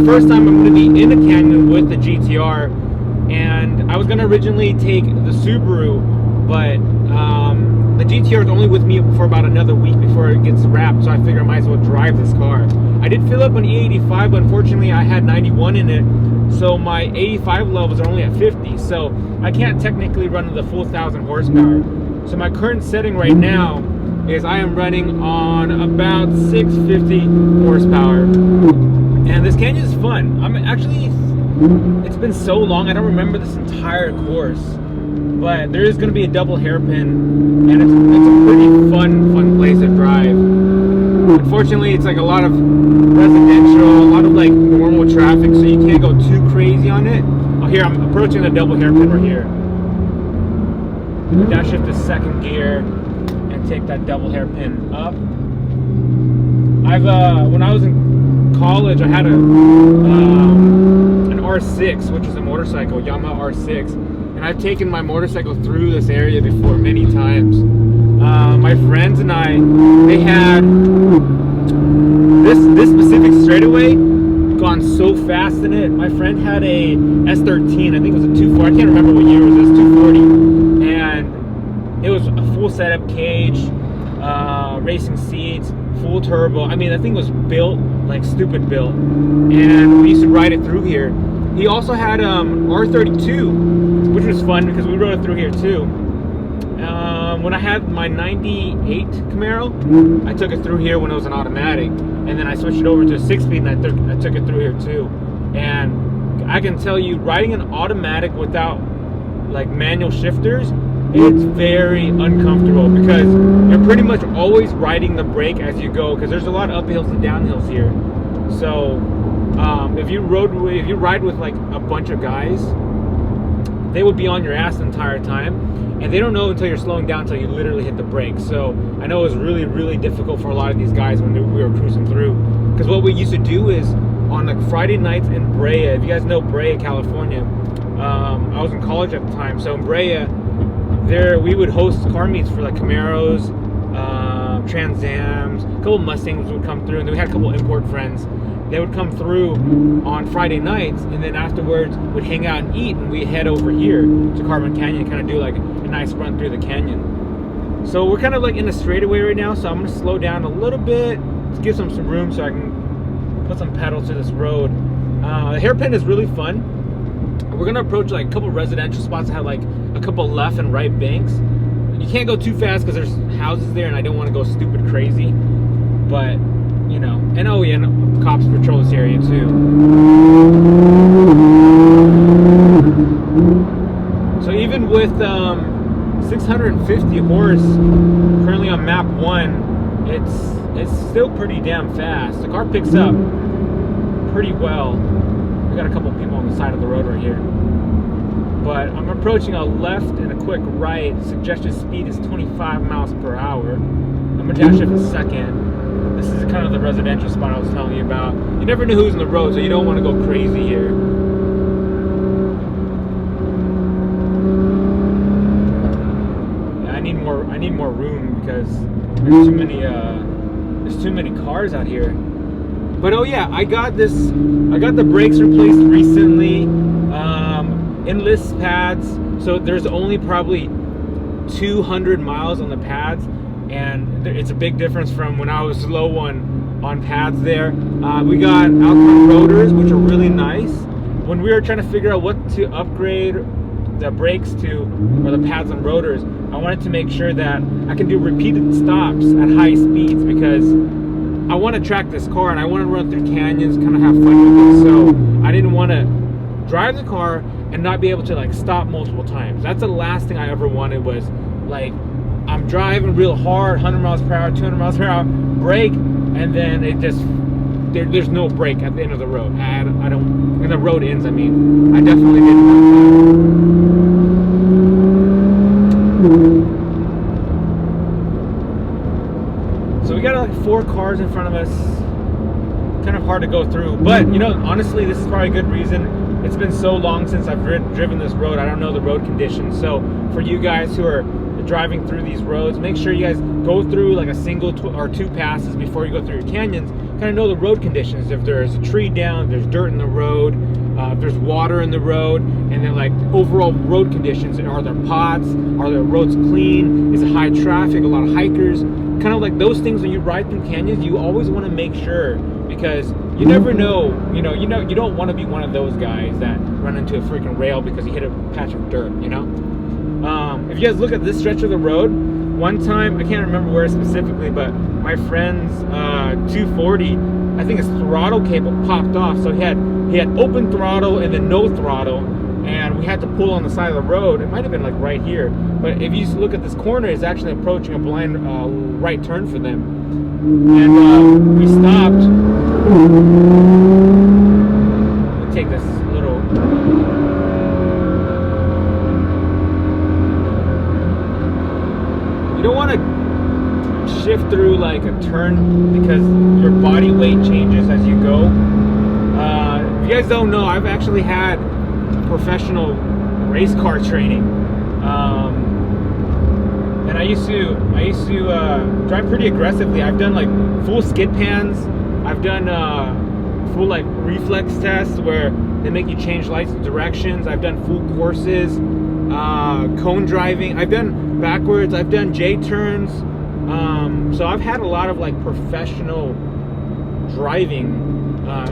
first time I'm going to be in a canyon with the GTR, and I was going to originally take the Subaru, but the GTR is only with me for about another week before it gets wrapped, so I figured I might as well drive this car. I did fill up an E85, but unfortunately I had 91 in it, so my 85 levels are only at 50, so I can't technically run the full 1,000 horsepower. So my current setting right now is I am running on about 650 horsepower, and this canyon is fun. It's been so long, I don't remember this entire course, but there is going to be a double hairpin, and it's a pretty fun place to drive. Unfortunately, it's like a lot of residential, a lot of like normal traffic, so you can't go too crazy on it. Oh, here I'm approaching the double hairpin right here. Dash shift to second gear and take that double hairpin up. When I was in college, I had an R6, which is a motorcycle, Yamaha R6, and I've taken my motorcycle through this area before many times. My friends and I, they had this specific straightaway gone so fast in it. My friend had a S13, I think it was a 240, I can't remember what year it was, 240, and it was a full setup cage, racing seats, full turbo. I mean, that thing was built like stupid built, and we used to ride it through here. He also had R32, which was fun because we rode it through here too. When I had my 98 Camaro, I took it through here when it was an automatic, and then I switched it over to a 6-speed, and I took it through here too. And I can tell you, riding an automatic without like manual shifters, it's very uncomfortable because you're pretty much always riding the brake as you go, because there's a lot of uphills and downhills here. So if you ride with like a bunch of guys, they would be on your ass the entire time, and they don't know until you're slowing down until you literally hit the brakes. So I know it was really, really difficult for a lot of these guys when we were cruising through, because what we used to do is on like Friday nights in Brea, if you guys know Brea, California, I was in college at the time, so in Brea, there we would host car meets for like Camaros, Trans Ams, a couple Mustangs would come through, and then we had a couple import friends. They would come through on Friday nights, and then afterwards we'd hang out and eat, and we'd head over here to Carbon Canyon and kind of do like a nice run through the canyon. So we're kind of like in a straightaway right now, so I'm going to slow down a little bit to give some room so I can put some pedal to this road. The hairpin is really fun. We're going to approach like a couple residential spots that have like a couple left and right banks. You can't go too fast because there's houses there, and I don't want to go stupid crazy, but you know, and oh yeah, cops patrol this area too. So even with 650 horse currently on map 1, it's still pretty damn fast. The car picks up pretty well. We got a couple people on the side of the road right here, but I'm approaching a left and a quick right. Suggested speed is 25 miles per hour. I'm gonna dash shift a second. This is kind of the residential spot I was telling you about. You never know who's in the road, so you don't want to go crazy here. Yeah, I need more room because there's too many cars out here. But oh yeah, I got the brakes replaced recently. Endless pads, so there's only probably 200 miles on the pads, and it's a big difference from when I was low on pads there. We got Alcon rotors, which are really nice. When we were trying to figure out what to upgrade the brakes to, or the pads and rotors, I wanted to make sure that I can do repeated stops at high speeds, because I want to track this car and I want to run through canyons, kind of have fun with it. So I didn't want to drive the car and not be able to like stop multiple times. That's the last thing I ever wanted, was like I'm driving real hard, 100 miles per hour, 200 miles per hour, brake, and then it just there's no brake at the end of the road. I don't, when the road ends, I mean, I definitely didn't want that. So we got like 4 cars in front of us. Kind of hard to go through, but you know, honestly, this is probably a good reason. It's been so long since I've driven this road, I don't know the road conditions. So for you guys who are driving through these roads, make sure you guys go through like a single or 2 passes before you go through your canyons, kind of know the road conditions. If there's a tree down, if there's dirt in the road, if there's water in the road, and then like overall road conditions. Are there pots? Are the roads clean? Is it high traffic? A lot of hikers? Kind of like those things when you ride through canyons, you always want to make sure, because you never know, you don't want to be one of those guys that run into a freaking rail because you hit a patch of dirt, If you guys look at this stretch of the road, one time, I can't remember where specifically, but my friend's 240, I think his throttle cable popped off, so he had open throttle and then no throttle, and we had to pull on the side of the road. It might have been like right here, but if you look at this corner, it's actually approaching a blind right turn for them, and we stopped. Let me take this little. You don't want to shift through like a turn because your body weight changes as you go. If you guys don't know, I've actually had professional race car training, and I used to drive pretty aggressively. I've done like full skid pans. I've done full like reflex tests where they make you change lights and directions. I've done full courses, cone driving. I've done backwards. I've done J turns. So I've had a lot of like professional driving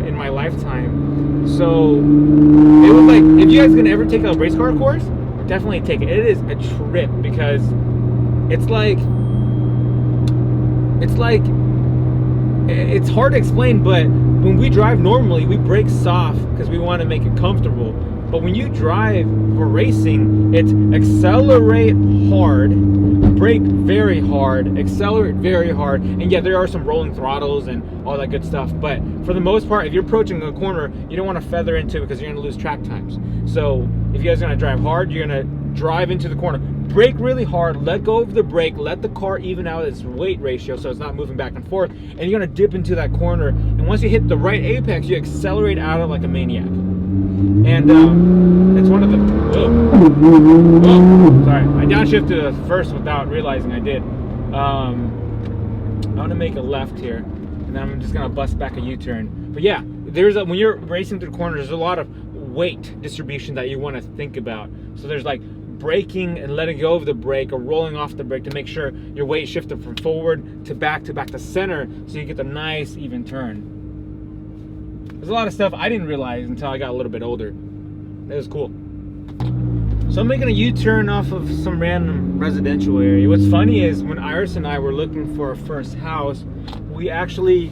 in my lifetime. So it was like, if you guys are gonna ever take a race car course, definitely take it. It is a trip because it's hard to explain, but when we drive normally, we brake soft because we want to make it comfortable. But when you drive for racing, it's accelerate hard, brake very hard, accelerate very hard, and yeah, there are some rolling throttles and all that good stuff, but for the most part, if you're approaching a corner, you don't want to feather into it because you're going to lose track times. So if you guys are going to drive hard, you're going to drive into the corner, brake really hard, let go of the brake, let the car even out its weight ratio so it's not moving back and forth, and you're going to dip into that corner, and once you hit the right apex, you accelerate out of like a maniac. And it's one of the sorry, I downshifted first without realizing I did. I'm gonna make a left here, and then I'm just gonna bust back a U-turn. But yeah, when you're racing through corners, there's a lot of weight distribution that you want to think about. So there's like braking and letting go of the brake or rolling off the brake to make sure your weight shifted from forward to back to center, so you get the nice even turn. There's a lot of stuff I didn't realize until I got a little bit older. It was cool. So I'm making a U-turn off of some random residential area. What's funny is when Iris and I were looking for our first house, we actually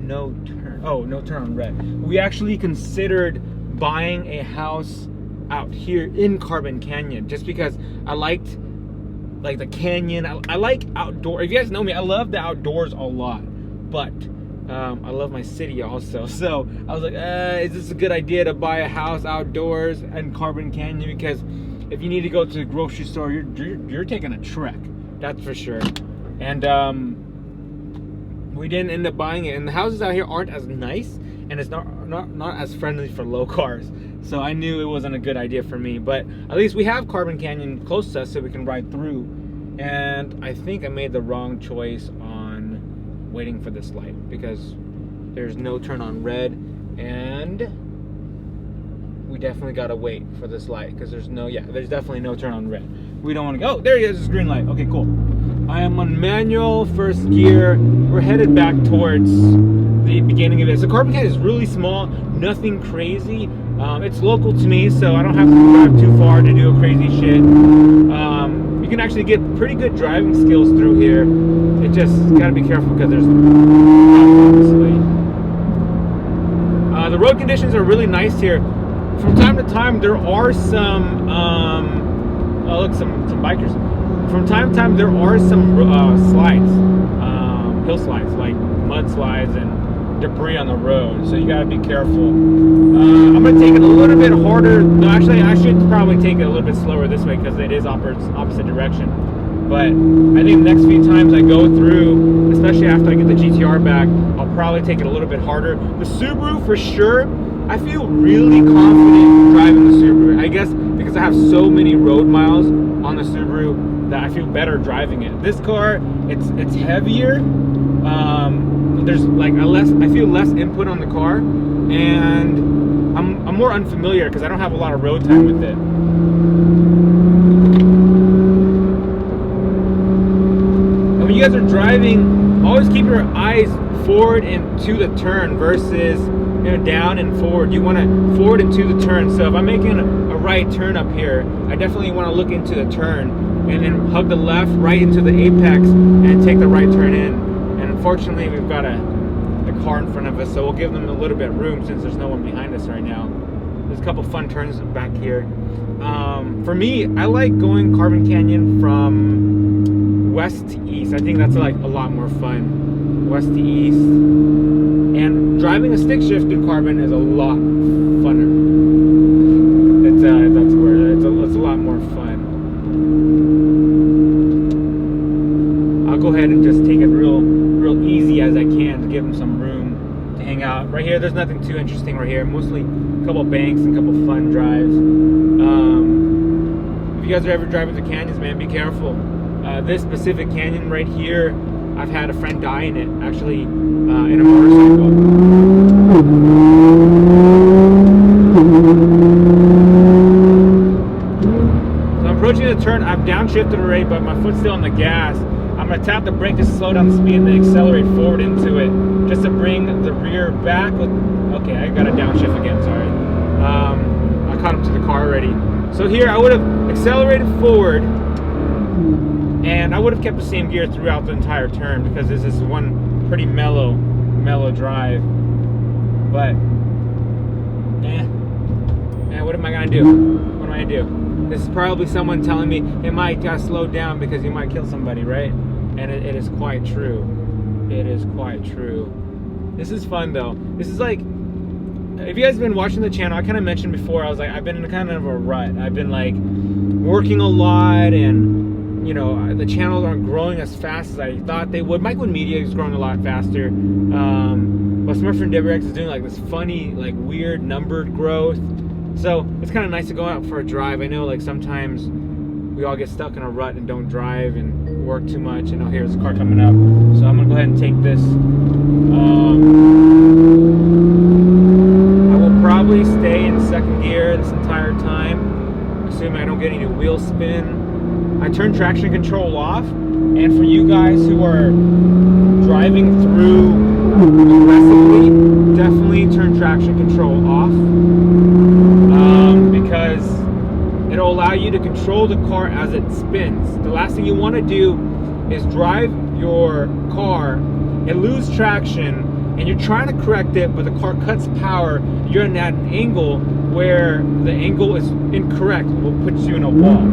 no turn on red. We actually considered buying a house out here in Carbon Canyon just because I liked like the canyon. I like outdoor. If you guys know me, I love the outdoors a lot, but I love my city also. So I was like, is this a good idea to buy a house outdoors in Carbon Canyon? Because if you need to go to the grocery store, you're taking a trek, that's for sure. And we didn't end up buying it. And the houses out here aren't as nice, and it's not as friendly for low cars. So I knew it wasn't a good idea for me. But at least we have Carbon Canyon close to us, so we can ride through. And I think I made the wrong choice on waiting for this light, because there's no turn on red, and we definitely gotta wait for this light because there's definitely no turn on red. We don't want to go. Oh, there he is, this green light. Okay, cool. I am on manual first gear. We're headed back towards the beginning of it. So Carbon Canyon is really small, nothing crazy. It's local to me, so I don't have to drive too far to do a crazy shit. You can actually get pretty good driving skills through here. It just gotta be careful because there's obviously. The road conditions are really nice here. From time to time, there are some some bikers. From time to time, there are some slides, hill slides, like mudslides and debris on the road, so you gotta be careful. I'm gonna take it a little bit harder. No, actually, I should probably take it a little bit slower this way because it is opposite direction. But I think the next few times I go through, especially after I get the GTR back, I'll probably take it a little bit harder. The Subaru, for sure, I feel really confident driving the Subaru. I guess because I have so many road miles on the Subaru that I feel better driving it. This car, it's heavier, There's like I feel less input on the car, and I'm more unfamiliar because I don't have a lot of road time with it. And when you guys are driving, always keep your eyes forward and to the turn versus down and forward. You want to forward and to the turn. So if I'm making a right turn up here, I definitely want to look into the turn and then hug the left right into the apex and take the right turn in. And unfortunately, we've got a car in front of us, so we'll give them a little bit of room since there's no one behind us right now. There's a couple fun turns back here. For me, I like going Carbon Canyon from west to east. I think that's like a lot more fun, west to east. And driving a stick shift through Carbon is a lot funner. It's that's where it's a lot more fun. I'll go ahead and just take it real easy as I can to give them some room to hang out. Right here, there's nothing too interesting right here. Mostly a couple banks and a couple fun drives. If you guys are ever driving through canyons, man, be careful. This specific canyon right here, I've had a friend die in it, actually, in a motorcycle. So I'm approaching the turn. I've downshifted already, but my foot's still on the gas. I'm going to tap the brake to slow down the speed and then accelerate forward into it, just to bring the rear back. Okay, I got to downshift again, sorry. I caught up to the car already. So here, I would have accelerated forward, and I would have kept the same gear throughout the entire turn because this is one pretty mellow drive. But, what am I gonna do? What am I gonna do? This is probably someone telling me, hey Mike, you gotta slow down because you might kill somebody, right? And it is quite true. It is quite true. This is fun though. This is like, if you guys have been watching the channel, I kind of mentioned before, I was like, I've been in kind of a rut. I've been like working a lot, and the channels aren't growing as fast as I thought they would. Micro Media is growing a lot faster, but Smurfinwrx is doing like this funny, like weird numbered growth. So it's kind of nice to go out for a drive. I know like sometimes we all get stuck in a rut and don't drive and work too much. Here's a car coming up, so I'm gonna go ahead and take this. I will probably stay in second gear this entire time, assuming I don't get any wheel spin. I turn traction control off, and for you guys who are driving through aggressively, definitely turn traction control off, because it'll allow you to control the car as it spins. The last thing you want to do is drive your car and lose traction, and you're trying to correct it, but the car cuts power. You're at an angle where the angle is incorrect, will put you in a wall.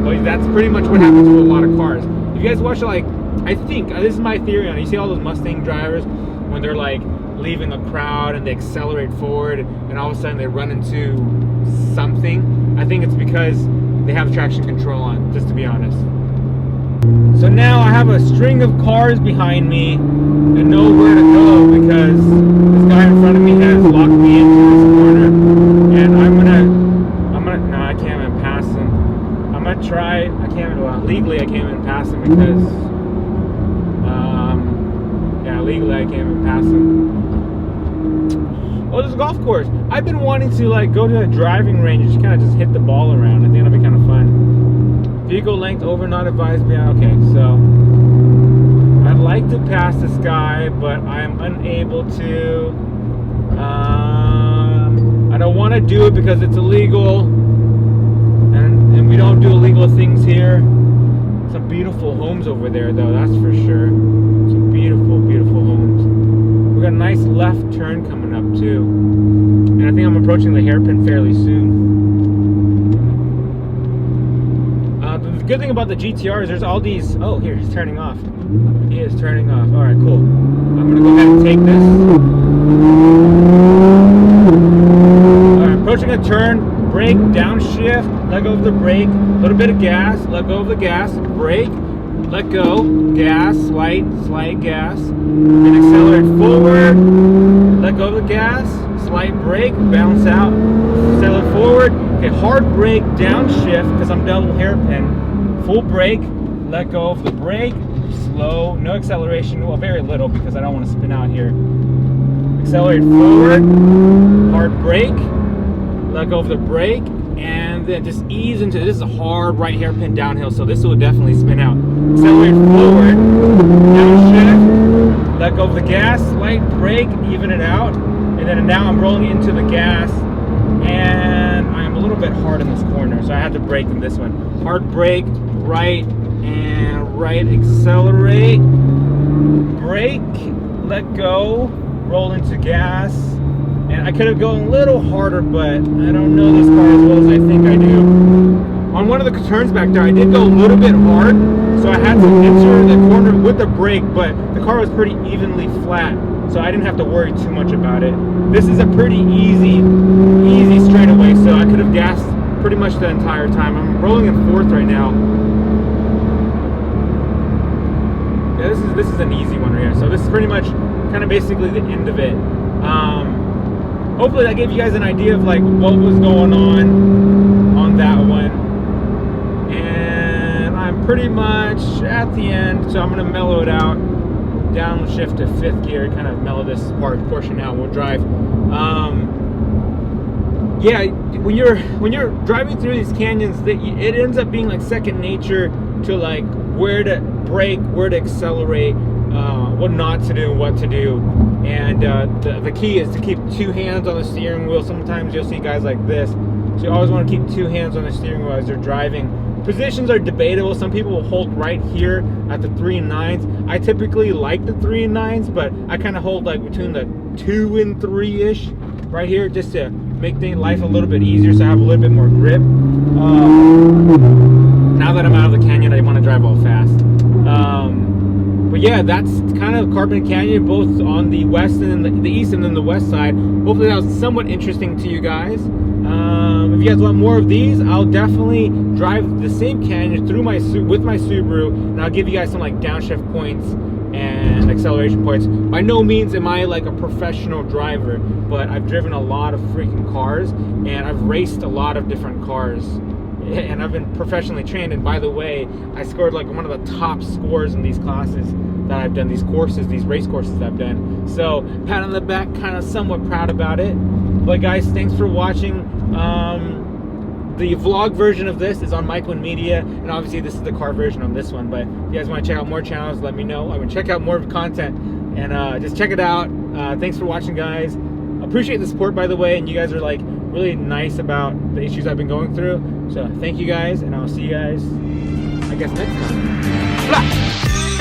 But that's pretty much what happens with a lot of cars. If you guys watch, like, I think, this is my theory on it, you see all those Mustang drivers when they're like leaving a crowd and they accelerate forward and all of a sudden they run into something. I think it's because they have traction control on, just to be honest. So now I have a string of cars behind me and nowhere to go because this guy in front of me has locked me into this corner, and I'm gonna no, I can't even pass him. I'm gonna try. Legally I can't even pass him because legally I can't even pass him. Oh, there's a golf course. I've been wanting to like go to a driving range and just kind of just hit the ball around. I think it'll be kind of fun. Vehicle length over not advised. Yeah, okay, so I'd like to pass this guy, but I'm unable to. I don't want to do it because it's illegal, and we don't do illegal things here. Some beautiful homes over there, though, that's for sure. Some beautiful, beautiful homes. We got a nice left turn coming up too, and I think I'm approaching the hairpin fairly soon. The good thing about the GTR is there's all these. Oh, here, he's turning off. He is turning off. All right, cool. I'm gonna go ahead and take this. All right, approaching a turn. Brake, downshift, let go of the brake, a little bit of gas, let go of the gas, brake, let go, gas, slight gas, and accelerate forward, let go of the gas, slight brake, bounce out, accelerate forward, okay, hard brake, downshift, because I'm double hairpin, full brake, let go of the brake, slow, no acceleration, well, very little because I don't want to spin out here. Accelerate forward, hard brake, let go of the brake, and then just ease into, this is a hard right hairpin downhill, so this will definitely spin out. Accelerate forward, downshift, let go of the gas, light brake, even it out, and then now I'm rolling into the gas, and I'm a little bit hard in this corner, so I had to brake in this one. Hard brake, right, and right, accelerate, brake, let go, roll into gas. And I could have gone a little harder, but I don't know this car as well as I think I do. On one of the turns back there, I did go a little bit hard, so I had to enter the corner with the brake, but the car was pretty evenly flat, so I didn't have to worry too much about it. This is a pretty easy straightaway, so I could have gassed pretty much the entire time. I'm rolling in fourth right now. Yeah, this is an easy one right here. So this is pretty much kind of basically the end of it. Hopefully that gave you guys an idea of like what was going on that one. And I'm pretty much at the end, so I'm gonna mellow it out. Downshift to fifth gear, kind of mellow this portion out. We'll drive. Yeah, when you're driving through these canyons, it ends up being like second nature to like where to brake, where to accelerate, what not to do, what to do. And the key is to keep two hands on the steering wheel. Sometimes you'll see guys like this, so you always want to keep two hands on the steering wheel as you're driving. Positions are debatable. Some people will hold right here at the 3 and 9s. I typically like the 3 and 9s, but I kind of hold like between the 2 and 3-ish right here, just to make life a little bit easier, so I have a little bit more grip. Now that I'm out of the canyon, I want to drive all fast. But yeah, that's kind of Carbon Canyon, both on the west and the east and then the west side. Hopefully that was somewhat interesting to you guys. If you guys want more of these, I'll definitely drive the same canyon through with my Subaru, and I'll give you guys some like downshift points and acceleration points. By no means am I like a professional driver, but I've driven a lot of freaking cars, and I've raced a lot of different cars. And I've been professionally trained, and by the way, I scored like one of the top scores in these classes that I've done, these race courses I've done. So pat on the back, kind of somewhat proud about it. But guys, thanks for watching. The vlog version of this is on Mike One Media, and obviously this is the car version on this one. But if you guys want to check out more channels, let me know. I mean, check out more content, and just check it out. Thanks for watching, guys. Appreciate the support, by the way, and you guys are like really nice about the issues I've been going through. So thank you guys, and I'll see you guys, I guess, next time. Blah!